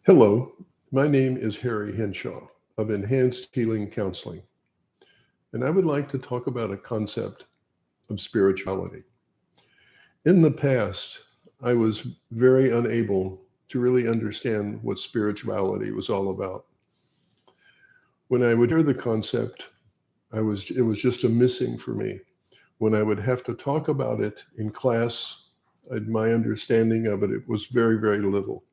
Hello, my name is Harry Henshaw of Enhanced Healing Counseling, and I would like to talk about a concept of spirituality. In the past, I was very unable to really understand what spirituality was all about. When I would hear the concept, it was just a missing for me. When I would have to talk about it in class, my understanding of it was very, very little,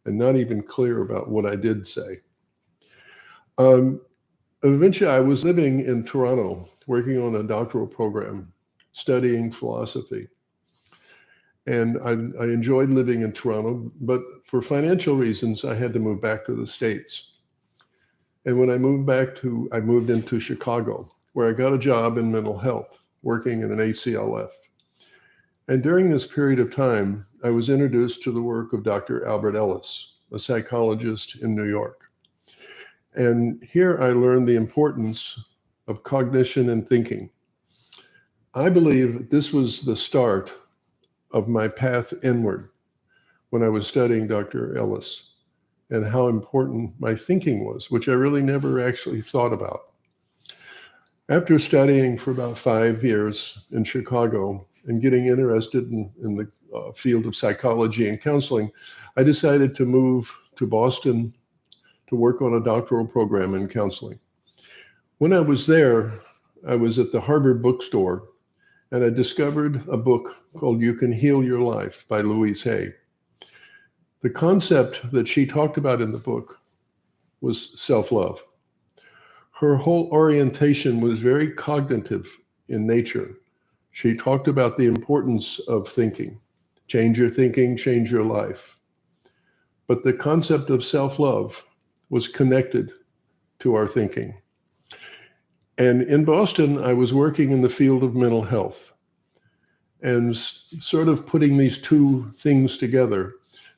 and not even clear about what I did say. Eventually, I was living in Toronto, working on a doctoral program, studying philosophy. And I enjoyed living in Toronto, but for financial reasons, I had to move back to the States. And when I moved into Chicago, where I got a job in mental health, working in an ACLF. And during this period of time, I was introduced to the work of Dr. Albert Ellis, a psychologist in New York. And here I learned the importance of cognition and thinking. I believe this was the start of my path inward when I was studying Dr. Ellis and how important my thinking was, which I really never actually thought about. After studying for about 5 years in Chicago and getting interested in the field of psychology and counseling, I decided to move to Boston to work on a doctoral program in counseling. When I was there, I was at the Harvard bookstore and I discovered a book called You Can Heal Your Life by Louise Hay. The concept that she talked about in the book was self-love. Her whole orientation was very cognitive in nature. She talked about the importance of thinking. Change your thinking, change your life. But the concept of self-love was connected to our thinking. And in Boston, I was working in the field of mental health and sort of putting these two things together,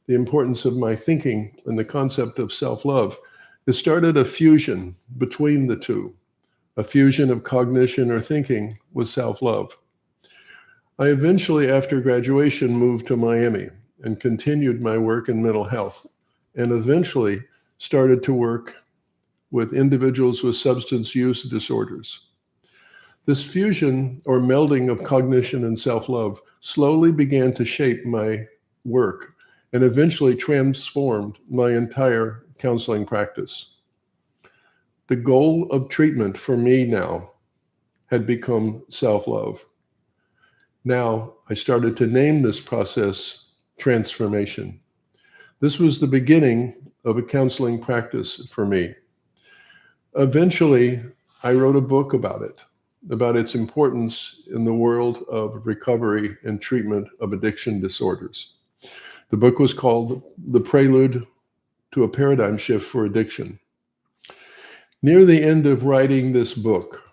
the importance of my thinking and the concept of self-love, it started a fusion between the two, a fusion of cognition or thinking with self-love. I eventually, after graduation, moved to Miami and continued my work in mental health, and eventually started to work with individuals with substance use disorders. This fusion or melding of cognition and self-love slowly began to shape my work and eventually transformed my entire counseling practice. The goal of treatment for me now had become self-love. Now I started to name this process transformation. This was the beginning of a counseling practice for me. Eventually, I wrote a book about it, about its importance in the world of recovery and treatment of addiction disorders. The book was called The Prelude to a Paradigm Shift for Addiction. Near the end of writing this book,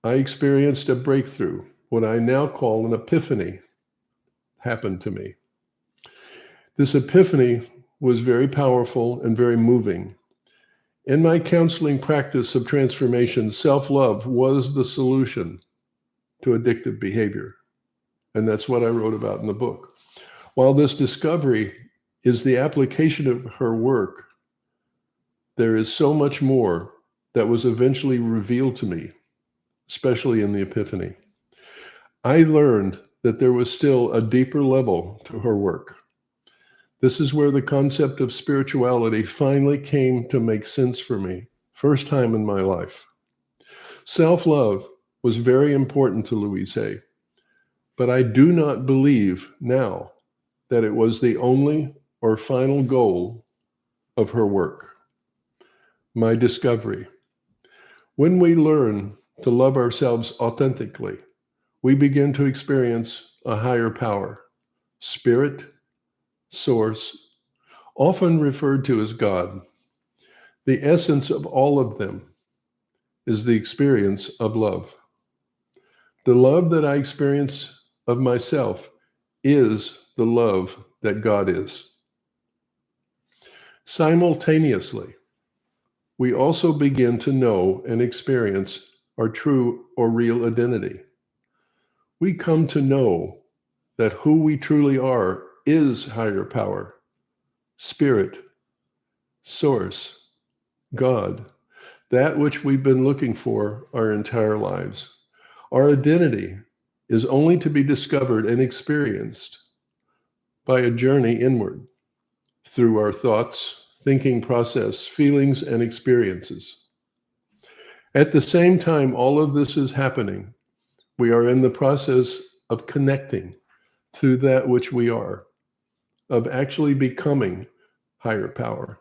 I experienced a breakthrough, what I now call an epiphany, happened to me. This epiphany was very powerful and very moving. In my counseling practice of transformation, self-love was the solution to addictive behavior. And that's what I wrote about in the book. While this discovery is the application of her work, there is so much more that was eventually revealed to me, especially in the epiphany. I learned that there was still a deeper level to her work. This is where the concept of spirituality finally came to make sense for me, first time in my life. Self-love was very important to Louise Hay, but I do not believe now that it was the only or final goal of her work. My discovery. When we learn to love ourselves authentically, we begin to experience a higher power, spirit, source, often referred to as God. The essence of all of them is the experience of love. The love that I experience of myself is the love that God is. Simultaneously, we also begin to know and experience our true or real identity. We come to know that who we truly are is higher power, spirit, source, God, that which we've been looking for our entire lives. Our identity is only to be discovered and experienced by a journey inward through our thoughts, thinking process, feelings, and experiences. At the same time all of this is happening, we are in the process of connecting to that which we are, of actually becoming higher power,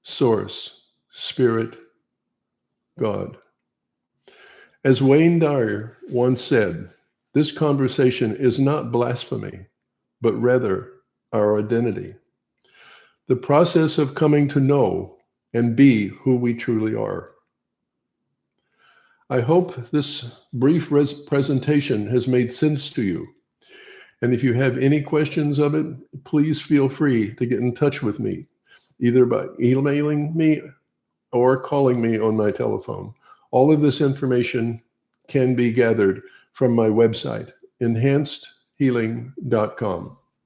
source, spirit, God. As Wayne Dyer once said, this conversation is not blasphemy, but rather our identity. The process of coming to know and be who we truly are. I hope this brief presentation has made sense to you. And if you have any questions of it, please feel free to get in touch with me, either by emailing me or calling me on my telephone. All of this information can be gathered from my website, enhancedhealing.com.